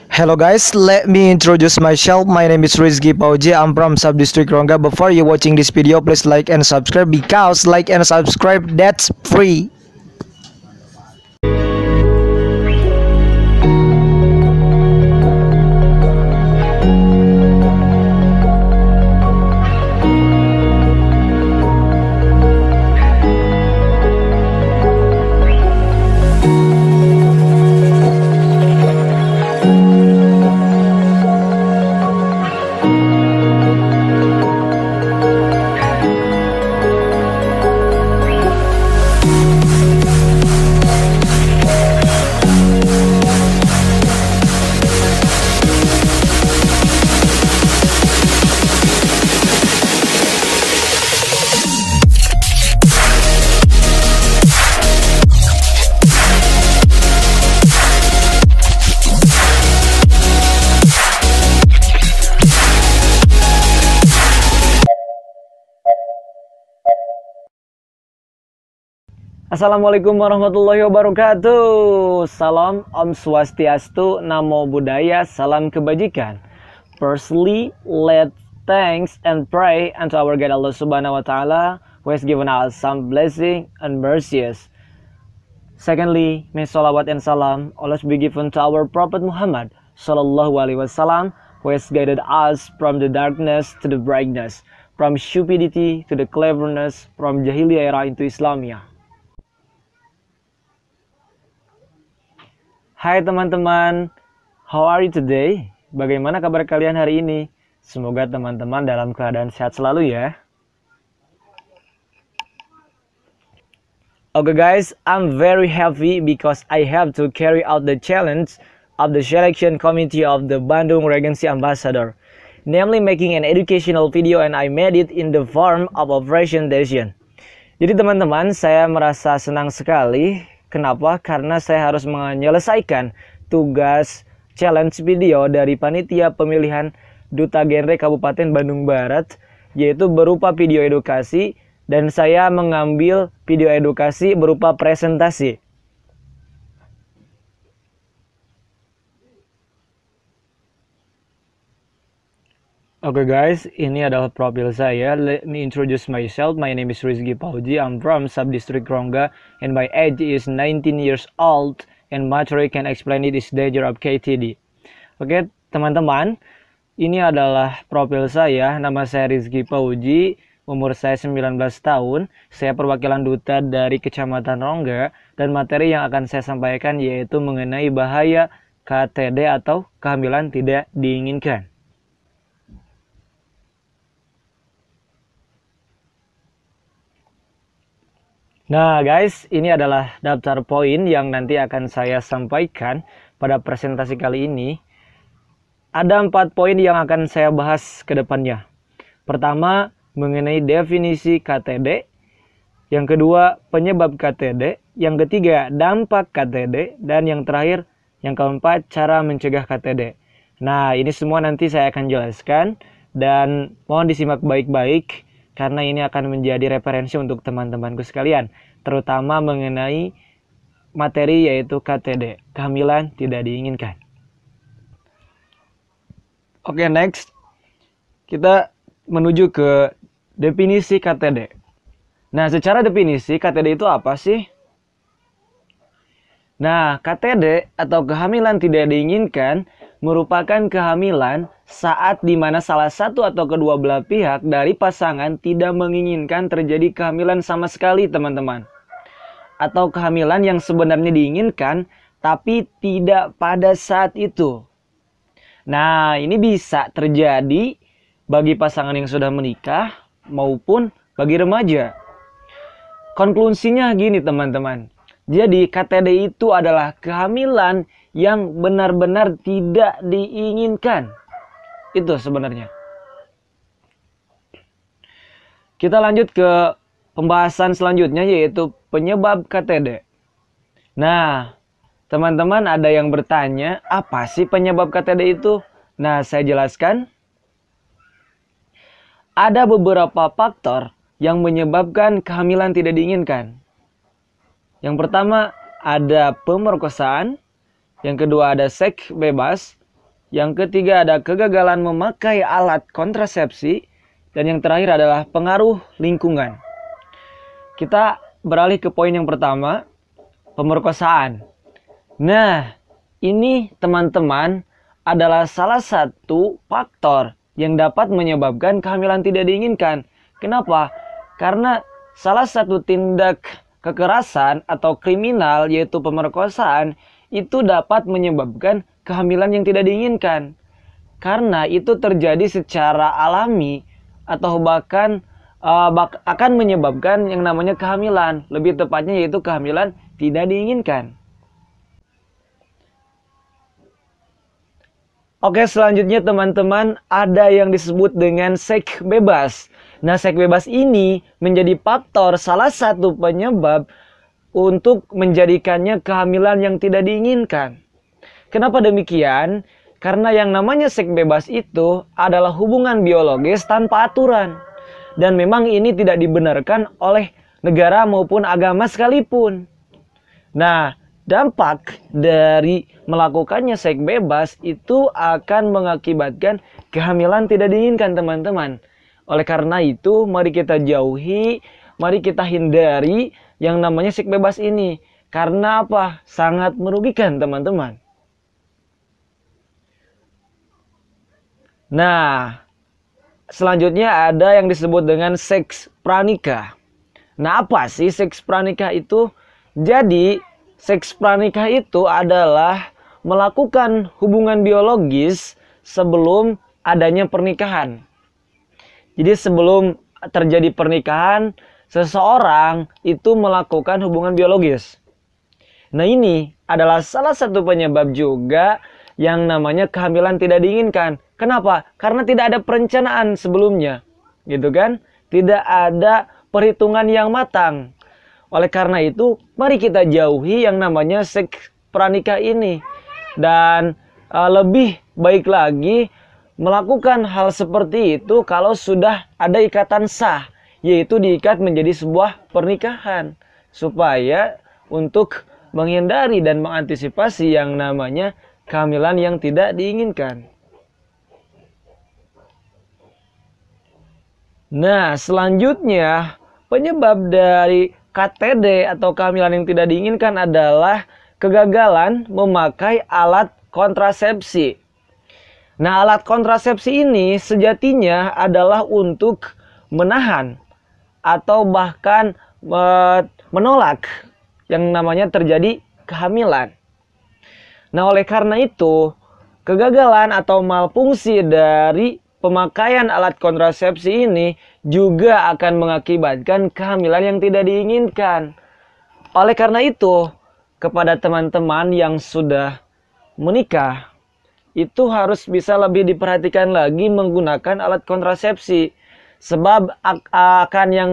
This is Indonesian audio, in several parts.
Hello guys, let me introduce myself. My name is Rizky Pauji. I'm from Sub-District Rongga. Before you watching this video, please like and subscribe because like and subscribe that's free. Assalamualaikum warahmatullahi wabarakatuh. Salam Om Swastiastu, Namo Buddhaya, salam kebajikan. Firstly, let thanks and pray unto our God Allah Subhanahu wa Ta'ala, who has given us some blessing and mercies. Secondly, may salawat and salam always be given to our Prophet Muhammad Sallallahu Alaihi Wasallam, who has guided us from the darkness to the brightness, from stupidity to the cleverness, from Jahiliyah era into Islamia. Hai teman-teman, how are you today? Bagaimana kabar kalian hari ini? Semoga teman-teman dalam keadaan sehat selalu ya. Okay guys, I'm very happy because I have to carry out the challenge of the selection committee of the Bandung Regency Ambassador, namely making an educational video, and I made it in the form of a presentation. Jadi teman-teman, saya merasa senang sekali. Kenapa? Karena saya harus menyelesaikan tugas challenge video dari Panitia Pemilihan Duta Genre Kabupaten Bandung Barat, yaitu berupa video edukasi, dan saya mengambil video edukasi berupa presentasi. Oke guys, ini adalah profil saya. Let me introduce myself. My name is Rizky Pauji. I'm from Sub-District Rongga and my age is 19 years old and materi can explain it is danger of KTD. Oke teman-teman, ini adalah profil saya. Nama saya Rizky Pauji, umur saya 19 tahun. Saya perwakilan duta dari Kecamatan Rongga dan materi yang akan saya sampaikan yaitu mengenai bahaya KTD atau kehamilan tidak diinginkan. Nah guys, ini adalah daftar poin yang nanti akan saya sampaikan pada presentasi kali ini. Ada 4 poin yang akan saya bahas ke depannya. Pertama, mengenai definisi KTD. Yang kedua, penyebab KTD. Yang ketiga, dampak KTD. Dan yang terakhir, yang keempat, cara mencegah KTD. Nah, ini semua nanti saya akan jelaskan. Dan mohon disimak baik-baik, karena ini akan menjadi referensi untuk teman-temanku sekalian, terutama mengenai materi yaitu KTD, kehamilan tidak diinginkan. Oke, next. Kita menuju ke definisi KTD. Nah, secara definisi KTD itu apa sih? Nah, KTD atau kehamilan tidak diinginkan merupakan kehamilan saat dimana salah satu atau kedua belah pihak dari pasangan tidak menginginkan terjadi kehamilan sama sekali teman-teman. Atau kehamilan yang sebenarnya diinginkan tapi tidak pada saat itu. Nah, ini bisa terjadi bagi pasangan yang sudah menikah maupun bagi remaja. Konklusinya gini teman-teman. Jadi KTD itu adalah kehamilan yang benar-benar tidak diinginkan. Itu sebenarnya. Kita lanjut ke pembahasan selanjutnya yaitu penyebab KTD. Nah, teman-teman ada yang bertanya, apa sih penyebab KTD itu? Nah, saya jelaskan. Ada beberapa faktor yang menyebabkan kehamilan tidak diinginkan. Yang pertama ada pemerkosaan, Yang kedua ada seks bebas. Yang ketiga ada kegagalan memakai alat kontrasepsi. Dan yang terakhir adalah pengaruh lingkungan. Kita beralih ke poin yang pertama, pemerkosaan. Nah, ini teman-teman adalah salah satu faktor yang dapat menyebabkan kehamilan tidak diinginkan. Kenapa? Karena salah satu tindak kekerasan atau kriminal yaitu pemerkosaan itu dapat menyebabkan kehamilan yang tidak diinginkan. Karena itu terjadi secara alami atau bahkan akan menyebabkan yang namanya kehamilan. Lebih tepatnya yaitu kehamilan tidak diinginkan. Oke, selanjutnya teman-teman ada yang disebut dengan seks bebas. Nah, seks bebas ini menjadi faktor salah satu penyebab untuk menjadikannya kehamilan yang tidak diinginkan. Kenapa demikian? Karena yang namanya seks bebas itu adalah hubungan biologis tanpa aturan. Dan memang ini tidak dibenarkan oleh negara maupun agama sekalipun. Nah, dampak dari melakukannya seks bebas itu akan mengakibatkan kehamilan tidak diinginkan teman-teman. Oleh karena itu, mari kita jauhi, mari kita hindari yang namanya seks bebas ini. Karena apa? Sangat merugikan teman-teman. Nah, selanjutnya ada yang disebut dengan seks pranikah. Nah, apa sih seks pranikah itu? Jadi, seks pranikah itu adalah melakukan hubungan biologis sebelum adanya pernikahan. Jadi, sebelum terjadi pernikahan, seseorang itu melakukan hubungan biologis. Nah, ini adalah salah satu penyebab juga yang namanya kehamilan tidak diinginkan. Kenapa? Karena tidak ada perencanaan sebelumnya, gitu kan? Tidak ada perhitungan yang matang. Oleh karena itu, mari kita jauhi yang namanya seks pranikah ini. Dan lebih baik lagi melakukan hal seperti itu kalau sudah ada ikatan sah, yaitu diikat menjadi sebuah pernikahan. Supaya untuk menghindari dan mengantisipasi yang namanya kehamilan yang tidak diinginkan. Nah, selanjutnya penyebab dari KTD atau kehamilan yang tidak diinginkan adalah kegagalan memakai alat kontrasepsi. Nah, alat kontrasepsi ini sejatinya adalah untuk menahan atau bahkan menolak yang namanya terjadi kehamilan. Nah, oleh karena itu, kegagalan atau malfungsi dari pemakaian alat kontrasepsi ini juga akan mengakibatkan kehamilan yang tidak diinginkan. Oleh karena itu, kepada teman-teman yang sudah menikah, itu harus bisa lebih diperhatikan lagi menggunakan alat kontrasepsi. Sebab akan yang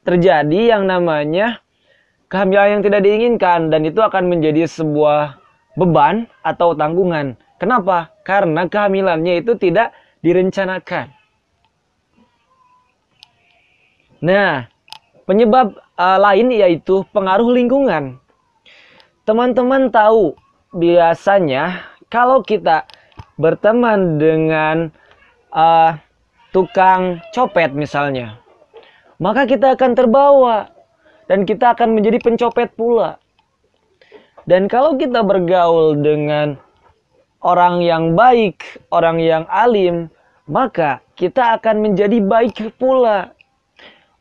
terjadi yang namanya kehamilan yang tidak diinginkan, dan itu akan menjadi sebuah beban atau tanggungan. Kenapa? Karena kehamilannya itu tidak direncanakan. Nah, penyebab lain yaitu pengaruh lingkungan. Teman-teman tahu, biasanya kalau kita berteman dengan tukang copet misalnya, maka kita akan terbawa dan kita akan menjadi pencopet pula. Dan kalau kita bergaul dengan orang yang baik, orang yang alim, maka kita akan menjadi baik pula.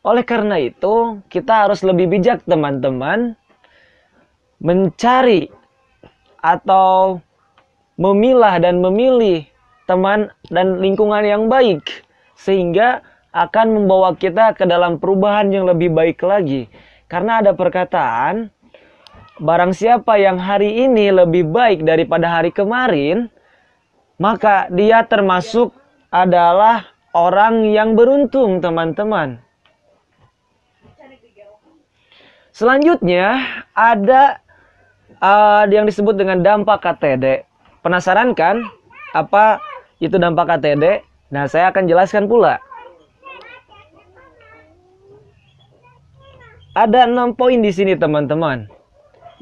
Oleh karena itu, kita harus lebih bijak teman-teman mencari atau memilah dan memilih teman dan lingkungan yang baik, sehingga akan membawa kita ke dalam perubahan yang lebih baik lagi. Karena ada perkataan, barang siapa yang hari ini lebih baik daripada hari kemarin, maka dia termasuk adalah orang yang beruntung, teman-teman. Selanjutnya ada yang disebut dengan dampak KTD. Penasaran kan apa itu dampak KTD? Nah, saya akan jelaskan pula. Ada 6 poin di sini, teman-teman.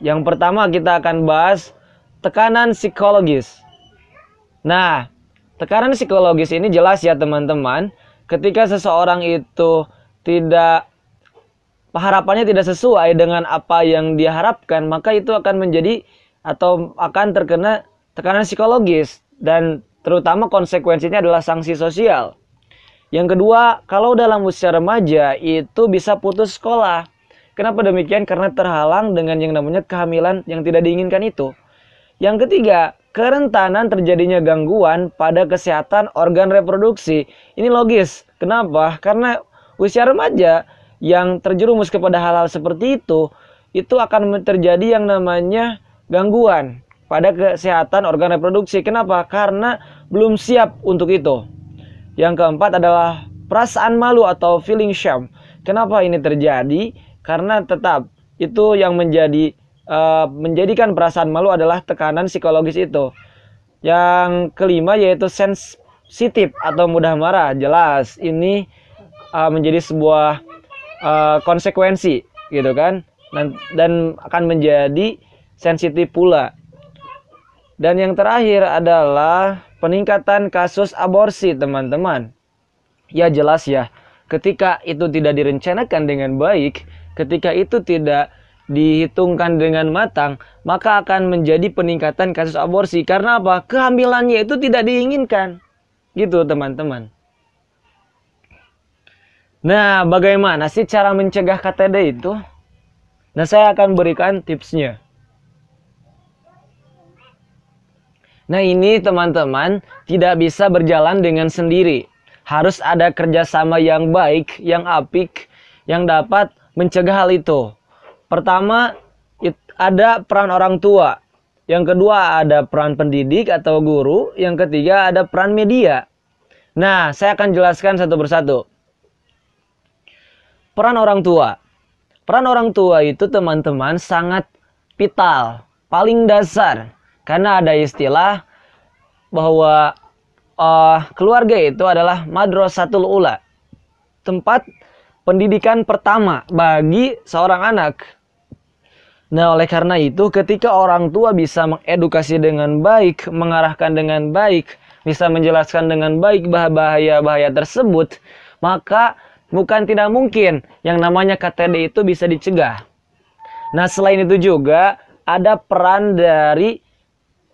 Yang pertama kita akan bahas tekanan psikologis. Nah, tekanan psikologis ini jelas ya teman-teman. Ketika seseorang itu harapannya tidak sesuai dengan apa yang dia harapkan, maka itu akan menjadi atau akan terkena tekanan psikologis. Dan terutama konsekuensinya adalah sanksi sosial. Yang kedua, kalau dalam usia remaja itu bisa putus sekolah. Kenapa demikian? Karena terhalang dengan yang namanya kehamilan yang tidak diinginkan itu. Yang ketiga, kerentanan terjadinya gangguan pada kesehatan organ reproduksi. Ini logis. Kenapa? Karena usia remaja yang terjerumus kepada hal-hal seperti itu akan terjadi yang namanya gangguan pada kesehatan organ reproduksi. Kenapa? Karena belum siap untuk itu. Yang keempat adalah perasaan malu atau feeling shame. Kenapa ini terjadi? Karena tetap itu yang menjadikan perasaan malu adalah tekanan psikologis itu. Yang kelima yaitu sensitif atau mudah marah. Jelas ini menjadi sebuah konsekuensi gitu kan, dan akan menjadi sensitif pula. Dan yang terakhir adalah peningkatan kasus aborsi teman-teman. Ya jelas ya, ketika itu tidak direncanakan dengan baik, ketika itu tidak dihitungkan dengan matang, maka akan menjadi peningkatan kasus aborsi. Karena apa? Kehamilannya itu tidak diinginkan. Gitu teman-teman. Nah, bagaimana sih cara mencegah KTD itu? Nah, saya akan berikan tipsnya. Nah, ini teman-teman tidak bisa berjalan dengan sendiri. Harus ada kerjasama yang baik, yang apik, yang dapat mencegah hal itu. Pertama, ada peran orang tua. Yang kedua, ada peran pendidik atau guru. Yang ketiga, ada peran media. Nah, saya akan jelaskan satu persatu. Peran orang tua. Peran orang tua itu teman-teman sangat vital, paling dasar. Karena ada istilah bahwa keluarga itu adalah madrasatul ula, tempat pendidikan pertama bagi seorang anak. Nah, oleh karena itu ketika orang tua bisa mengedukasi dengan baik, mengarahkan dengan baik, bisa menjelaskan dengan baik bahaya-bahaya tersebut, maka bukan tidak mungkin yang namanya KTD itu bisa dicegah. Nah, selain itu juga ada peran dari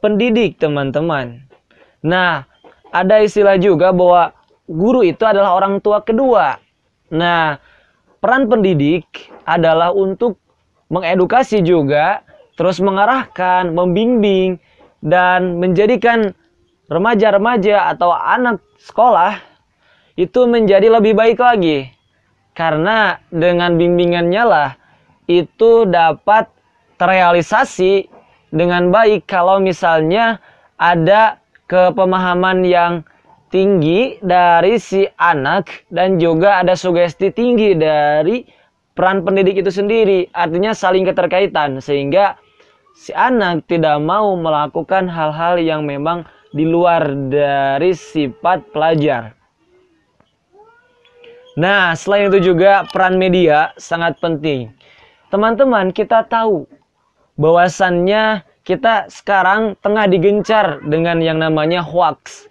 pendidik teman-teman. Nah, ada istilah juga bahwa guru itu adalah orang tua kedua. Nah, peran pendidik adalah untuk mengedukasi juga, terus mengarahkan, membimbing, dan menjadikan remaja-remaja atau anak sekolah itu menjadi lebih baik lagi. Karena dengan bimbingannya lah itu dapat terrealisasi dengan baik kalau misalnya ada kepemahaman yang tinggi dari si anak dan juga ada sugesti tinggi dari peran pendidik itu sendiri. Artinya saling keterkaitan sehingga si anak tidak mau melakukan hal-hal yang memang di luar dari sifat pelajar. Nah, selain itu juga peran media sangat penting. Teman-teman, kita tahu bahwasannya kita sekarang tengah digencar dengan yang namanya hoax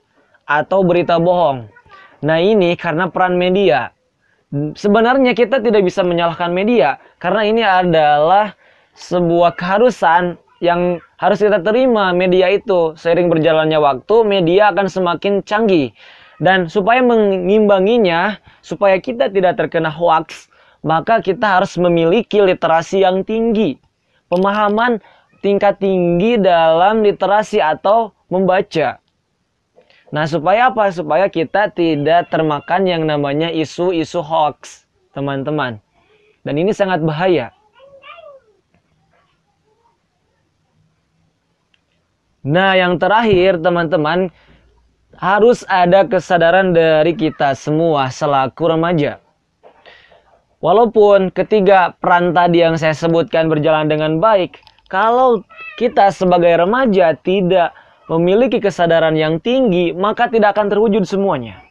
atau berita bohong. Nah, ini karena peran media. Sebenarnya kita tidak bisa menyalahkan media karena ini adalah sebuah keharusan yang harus kita terima. Media itu seiring berjalannya waktu, media akan semakin canggih. Dan supaya mengimbanginya, supaya kita tidak terkena hoax, maka kita harus memiliki literasi yang tinggi. Pemahaman tingkat tinggi dalam literasi atau membaca. Nah, supaya apa? Supaya kita tidak termakan yang namanya isu-isu hoax, teman-teman. Dan ini sangat bahaya. Nah, yang terakhir, teman-teman, harus ada kesadaran dari kita semua selaku remaja. Walaupun ketiga peran tadi yang saya sebutkan berjalan dengan baik, kalau kita sebagai remaja tidak memiliki kesadaran yang tinggi, maka tidak akan terwujud semuanya.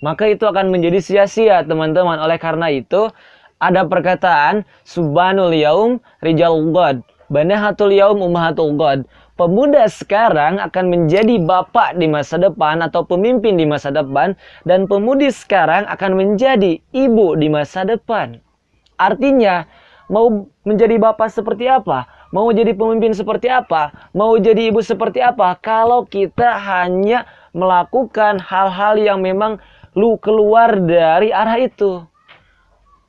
Maka itu akan menjadi sia-sia, teman-teman. Oleh karena itu, ada perkataan, Subhanul yaum rijalul ghad, banahatul yaum ummahatul ghad. pemuda sekarang akan menjadi bapak di masa depan atau pemimpin di masa depan, dan pemudi sekarang akan menjadi ibu di masa depan. Artinya, mau menjadi bapak seperti apa? Mau jadi pemimpin seperti apa? Mau jadi ibu seperti apa? Kalau kita hanya melakukan hal-hal yang memang keluar dari arah itu.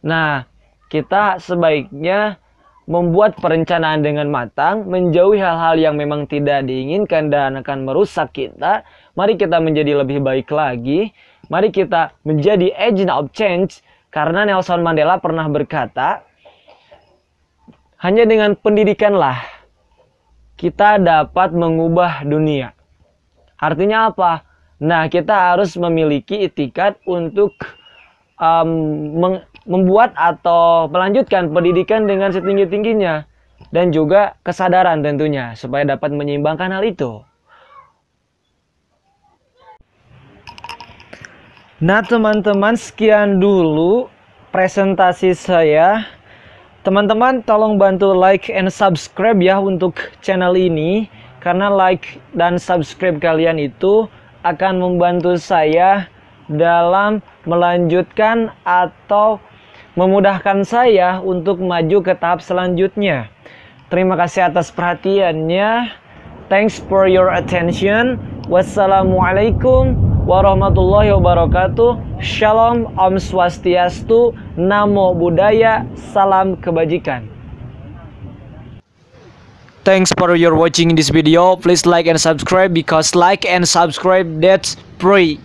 Nah, kita sebaiknya membuat perencanaan dengan matang, menjauhi hal-hal yang memang tidak diinginkan dan akan merusak kita. Mari kita menjadi lebih baik lagi. Mari kita menjadi agent of change. Karena Nelson Mandela pernah berkata, hanya dengan pendidikanlah kita dapat mengubah dunia. Artinya apa? Nah, kita harus memiliki itikat untuk membuat atau melanjutkan pendidikan dengan setinggi-tingginya, dan juga kesadaran tentunya supaya dapat menyeimbangkan hal itu. Nah teman-teman, sekian dulu presentasi saya. Teman-teman tolong bantu like and subscribe ya untuk channel ini, karena like dan subscribe kalian itu akan membantu saya dalam melanjutkan atau memudahkan saya untuk maju ke tahap selanjutnya. Terima kasih atas perhatiannya. Thanks for your attention. Wassalamualaikum warahmatullahi wabarakatuh. Shalom, Om Swastiastu, Namo Buddhaya, salam kebajikan. Thanks for your watching this video. Please like and subscribe because like and subscribe that's free.